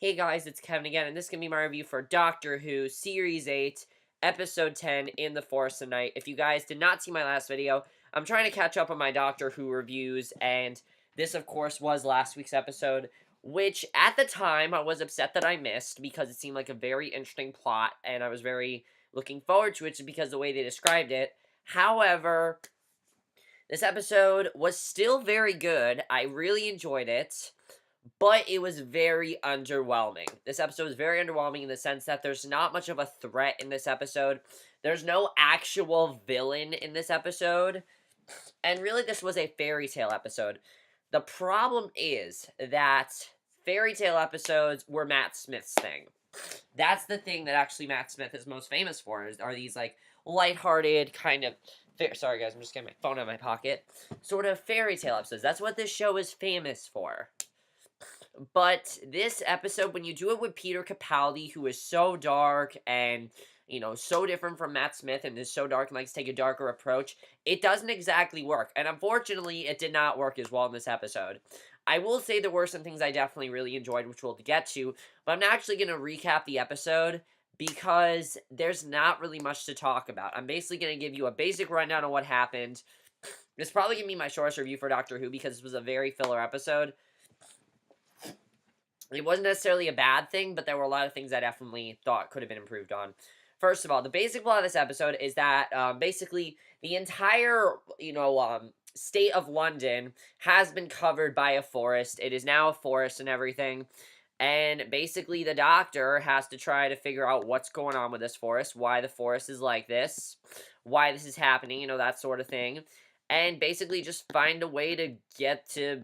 Hey guys, it's Kevin again, and this is going to be my review for Doctor Who Series 8, Episode 10, In the Forest of Night. If you guys did not see my last video, I'm trying to catch up on my Doctor Who reviews, and this, of course, was last week's episode, which, at the time, I was upset that I missed, because it seemed like a very interesting plot, and I was very looking forward to it, because of the way they described it. However, this episode was still very good. I really enjoyed it. But it was very underwhelming. This episode was very underwhelming in the sense that there's not much of a threat in this episode. There's no actual villain in this episode. And really, this was a fairy tale episode. The problem is that fairy tale episodes were Matt Smith's thing. That's the thing that actually Matt Smith is most famous for, are these, like, lighthearted, kind of... Sorry, guys, I'm just getting my phone out of my pocket. Sort of fairy tale episodes. That's what this show is famous for. But this episode, when you do it with Peter Capaldi, who is so dark and, so different from Matt Smith and is so dark and likes to take a darker approach, it doesn't exactly work. And unfortunately, it did not work as well in this episode. I will say there were some things I definitely really enjoyed, which we'll get to, but I'm not actually going to recap the episode because there's not really much to talk about. I'm basically going to give you a basic rundown of what happened. This is probably going to be my shortest review for Doctor Who because this was a very filler episode. It wasn't necessarily a bad thing, but there were a lot of things I definitely thought could have been improved on. First of all, the basic plot of this episode is that, basically, the entire, state of London has been covered by a forest. It is now a forest and everything. And basically, the Doctor has to try to figure out what's going on with this forest, why the forest is like this, why this is happening, that sort of thing. And basically just find a way to get to,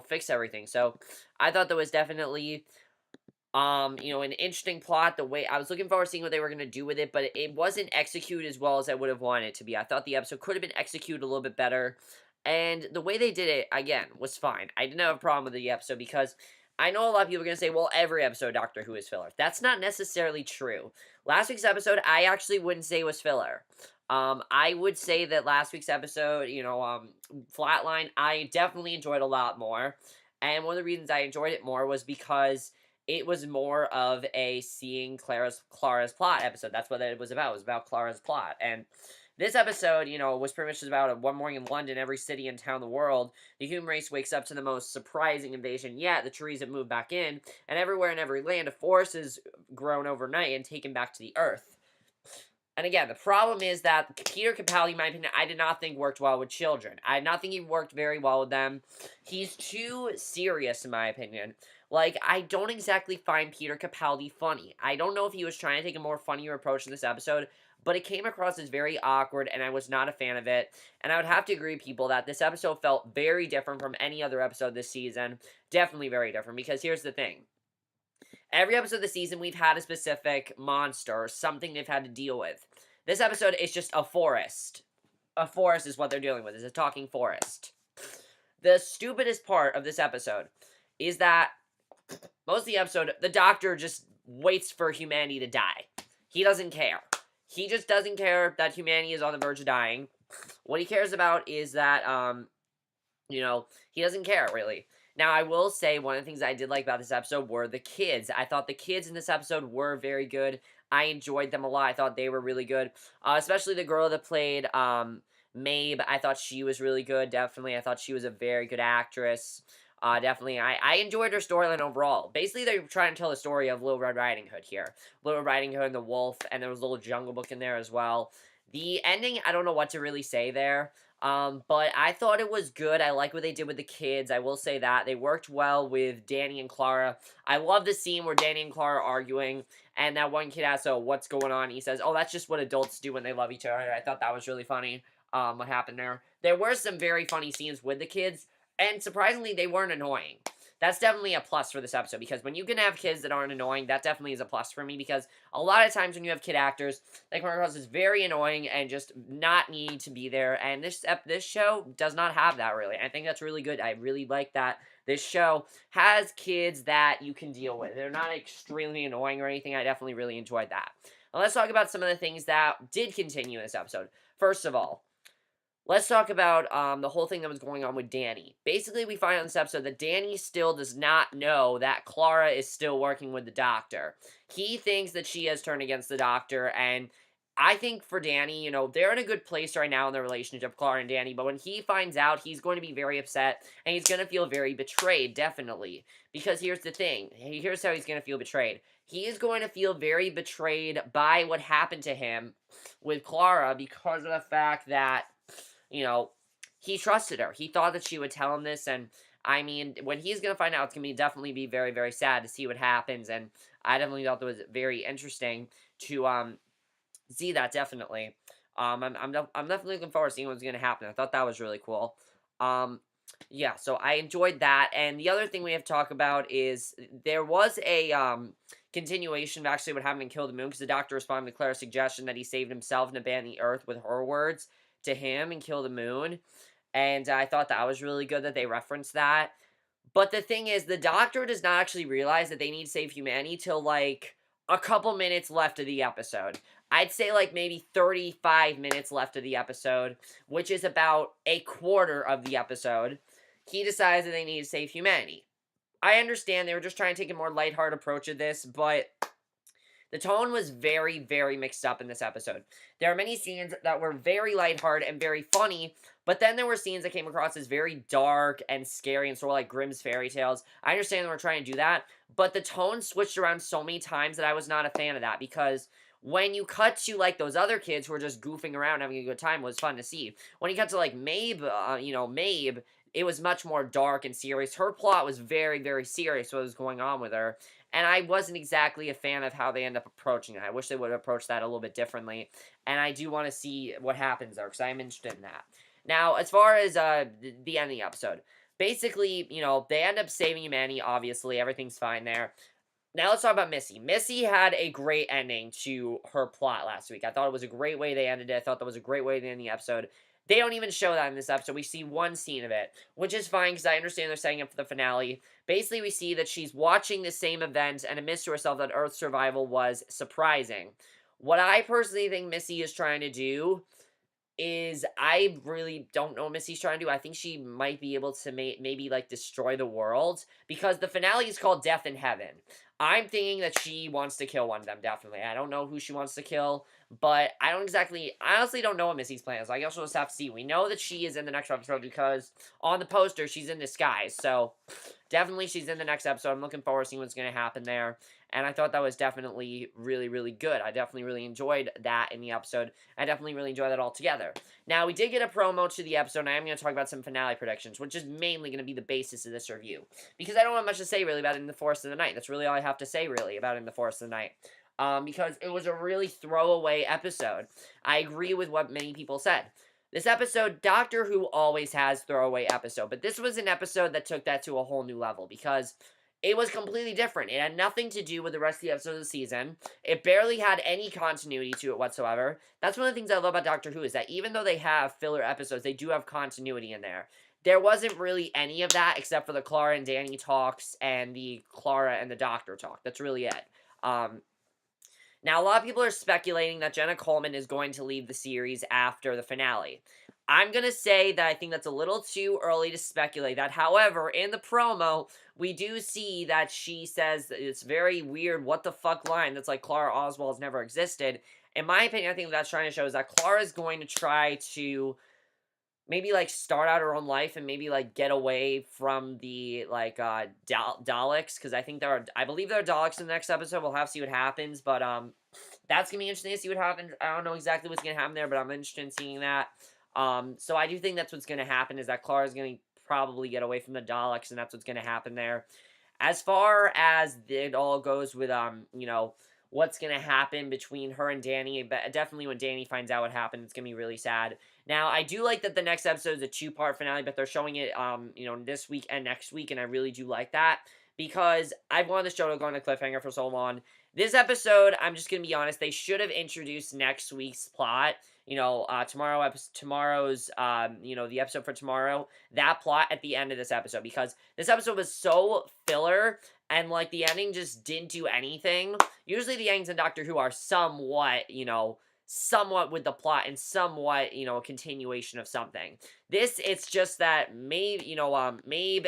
fix everything. So, I thought that was definitely, an interesting plot. The way I was looking forward to seeing what they were going to do with it, but it wasn't executed as well as I would have wanted it to be. I thought the episode could have been executed a little bit better. And the way they did it, again, was fine. I didn't have a problem with the episode because I know a lot of people are going to say, well, every episode of Doctor Who is filler. That's not necessarily true. Last week's episode, I actually wouldn't say was filler. I would say that last week's episode, Flatline, I definitely enjoyed a lot more. And one of the reasons I enjoyed it more was because it was more of a seeing Clara's plot episode. That's what it was about. It was about Clara's plot. And this episode, was pretty much just about one morning in London, every city and town in the world, the human race wakes up to the most surprising invasion yet. The trees have moved back in, and everywhere in every land, a forest has grown overnight and taken back to the earth. And again, the problem is that Peter Capaldi, in my opinion, I did not think worked well with children. I did not think he worked very well with them. He's too serious, in my opinion. Like, I don't exactly find Peter Capaldi funny. I don't know if he was trying to take a more funnier approach in this episode, but it came across as very awkward, and I was not a fan of it. And I would have to agree, people, that this episode felt very different from any other episode this season. Definitely very different, because here's the thing. Every episode of the season, we've had a specific monster or something they've had to deal with. This episode is just a forest. A forest is what they're dealing with. It's a talking forest. The stupidest part of this episode is that most of the episode, the Doctor just waits for humanity to die. He doesn't care. He just doesn't care that humanity is on the verge of dying. What he cares about is that, he doesn't care, really. Now, I will say, one of the things I did like about this episode were the kids. I thought the kids in this episode were very good. I enjoyed them a lot. I thought they were really good. Especially the girl that played Mabe. I thought she was really good, definitely. I thought she was a very good actress. Definitely. I enjoyed her storyline overall. Basically, they're trying to tell the story of Little Red Riding Hood here. Little Red Riding Hood and the wolf, and there was a little Jungle Book in there as well. The ending, I don't know what to really say there. But I thought it was good. I like what they did with the kids. I will say that. They worked well with Danny and Clara. I love the scene where Danny and Clara are arguing, and that one kid asks, oh, what's going on? He says, oh, that's just what adults do when they love each other. I thought that was really funny, what happened there. There were some very funny scenes with the kids, and surprisingly, they weren't annoying. That's definitely a plus for this episode, because when you can have kids that aren't annoying, that definitely is a plus for me, because a lot of times when you have kid actors, they come across as very annoying and just not need to be there, and this show does not have that, really. I think that's really good. I really like that this show has kids that you can deal with. They're not extremely annoying or anything. I definitely really enjoyed that. Now, let's talk about some of the things that did continue in this episode. First of all, let's talk about the whole thing that was going on with Danny. Basically, we find out in this episode that Danny still does not know that Clara is still working with the doctor. He thinks that she has turned against the doctor, and I think for Danny, they're in a good place right now in their relationship, Clara and Danny, but when he finds out, he's going to be very upset, and he's going to feel very betrayed, definitely. Because here's the thing. Here's how he's going to feel betrayed. He is going to feel very betrayed by what happened to him with Clara because of the fact that you know, he trusted her. He thought that she would tell him this, and I mean, when he's gonna find out, it's gonna be definitely be very, very sad to see what happens. And I definitely thought that was very interesting to see that. Definitely, I'm definitely looking forward to seeing what's gonna happen. I thought that was really cool. Um, yeah, so I enjoyed that. And the other thing we have to talk about is there was a continuation of actually what happened in Kill the Moon because the doctor responded to Clara's suggestion that he saved himself and abandoned the Earth with her words to him and Kill the Moon. And I thought that was really good that they referenced that. But the thing is, the doctor does not actually realize that they need to save humanity till like a couple minutes left of the episode. I'd say like maybe 35 minutes left of the episode, which is about a quarter of the episode. He decides that they need to save humanity. I understand they were just trying to take a more lighthearted approach of this, but the tone was very, very mixed up in this episode. There are many scenes that were very lighthearted and very funny, but then there were scenes that came across as very dark and scary and sort of like Grimm's fairy tales. I understand they were trying to do that, but the tone switched around so many times that I was not a fan of that because when you cut to like those other kids who are just goofing around having a good time, it was fun to see. When you cut to like Mabe, it was much more dark and serious. Her plot was very, very serious, what was going on with her. And I wasn't exactly a fan of how they end up approaching it. I wish they would have approached that a little bit differently. And I do want to see what happens there, because I'm interested in that. Now, as far as the end of the episode, basically, they end up saving humanity, obviously. Everything's fine there. Now let's talk about Missy. Missy had a great ending to her plot last week. I thought it was a great way they ended it. I thought that was a great way to end the episode. They don't even show that in this episode. We see one scene of it, which is fine because I understand they're setting up for the finale. Basically, we see that she's watching the same event and admits to herself that Earth's survival was surprising. What I personally think Missy is trying to do is I really don't know what Missy's trying to do. I think she might be able to maybe like destroy the world because the finale is called Death in Heaven. I'm thinking that she wants to kill one of them, definitely. I don't know who she wants to kill, but I honestly don't know what Missy's plan is. I guess we'll just have to see. We know that she is in the next episode because on the poster, she's in disguise. So, definitely she's in the next episode. I'm looking forward to seeing what's going to happen there. And I thought that was definitely really, really good. I definitely really enjoyed that in the episode. I definitely really enjoyed that altogether. Now, we did get a promo to the episode, and I am going to talk about some finale predictions, which is mainly going to be the basis of this review. Because I don't have much to say, really, about In the Forest of the Night. That's really all I have to say, really, about In the Forest of the Night. Because it was a really throwaway episode. I agree with what many people said. This episode, Doctor Who always has throwaway episode, but this was an episode that took that to a whole new level, because it was completely different. It had nothing to do with the rest of the episodes of the season. It barely had any continuity to it whatsoever. That's one of the things I love about Doctor Who, is that even though they have filler episodes, they do have continuity in there. There wasn't really any of that except for the Clara and Danny talks and the Clara and the Doctor talk. That's really it. Now, a lot of people are speculating that Jenna Coleman is going to leave the series after the finale. I'm going to say that I think that's a little too early to speculate that. However, in the promo, we do see that she says that it's very weird what the fuck line that's like Clara Oswald's never existed. In my opinion, I think what that's trying to show is that Clara is going to try to maybe like start out her own life and maybe like get away from the like Daleks, because I believe there are Daleks in the next episode. We'll have to see what happens, but that's gonna be interesting to see what happens. I don't know exactly what's gonna happen there, but I'm interested in seeing that. So I do think that's what's gonna happen, is that Clara's gonna probably get away from the Daleks, and that's what's gonna happen there. As far as it all goes with what's gonna happen between her and Danny, but definitely when Danny finds out what happened, it's gonna be really sad. Now, I do like that the next episode is a two-part finale, but they're showing it, this week and next week, and I really do like that, because I've wanted the show to go on a cliffhanger for so long. This episode, I'm just gonna be honest, they should have introduced next week's plot, tomorrow's, the episode for tomorrow, that plot at the end of this episode, because this episode was so filler, and, the ending just didn't do anything. Usually the endings in Doctor Who are somewhat, somewhat with the plot and somewhat, a continuation of something. This, it's just that Maeve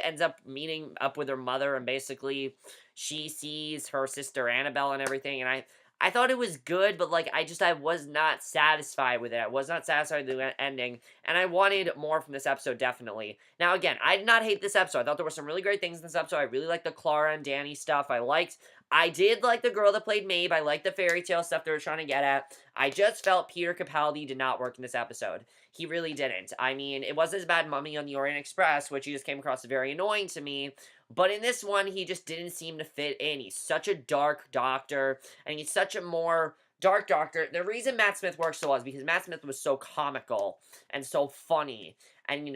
ends up meeting up with her mother, and basically she sees her sister Annabelle and everything, and I thought it was good, but like I was not satisfied with it. I was not satisfied with the ending, and I wanted more from this episode, definitely. Now, again, I did not hate this episode. I thought there were some really great things in this episode. I really liked the Clara and Danny stuff. I did like the girl that played Maeve. I liked the fairy tale stuff they were trying to get at. I just felt Peter Capaldi did not work in this episode. He really didn't. I mean, it wasn't as bad Mummy on the Orient Express, which he just came across as very annoying to me. But in this one, he just didn't seem to fit in. He's such a dark doctor, and he's such a more dark doctor. The reason Matt Smith works so well is because Matt Smith was so comical and so funny. And,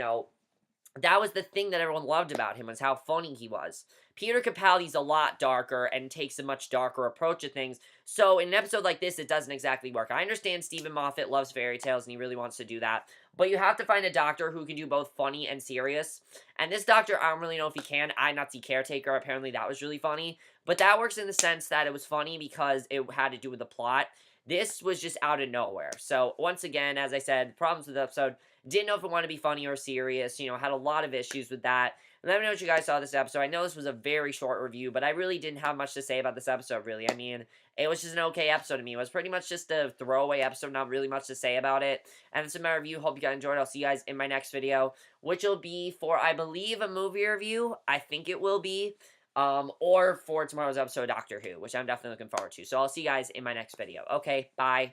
that was the thing that everyone loved about him, was how funny he was. Peter Capaldi's a lot darker and takes a much darker approach to things. So in an episode like this, it doesn't exactly work. I understand Stephen Moffat loves fairy tales and he really wants to do that. But you have to find a doctor who can do both funny and serious. And this doctor, I don't really know if he can. I Nazi Caretaker, apparently that was really funny. But that works in the sense that it was funny because it had to do with the plot. This was just out of nowhere. So once again, as I said, problems with the episode. Didn't know if it wanted to be funny or serious. Had a lot of issues with that. Let me know what you guys saw of this episode. I know this was a very short review, but I really didn't have much to say about this episode, really. I mean, it was just an okay episode to me. It was pretty much just a throwaway episode, not really much to say about it. And it's my review. Hope you guys enjoyed. I'll see you guys in my next video, which will be for, I believe, a movie review. I think it will be. Or for tomorrow's episode of Doctor Who, which I'm definitely looking forward to. So I'll see you guys in my next video. Okay, bye.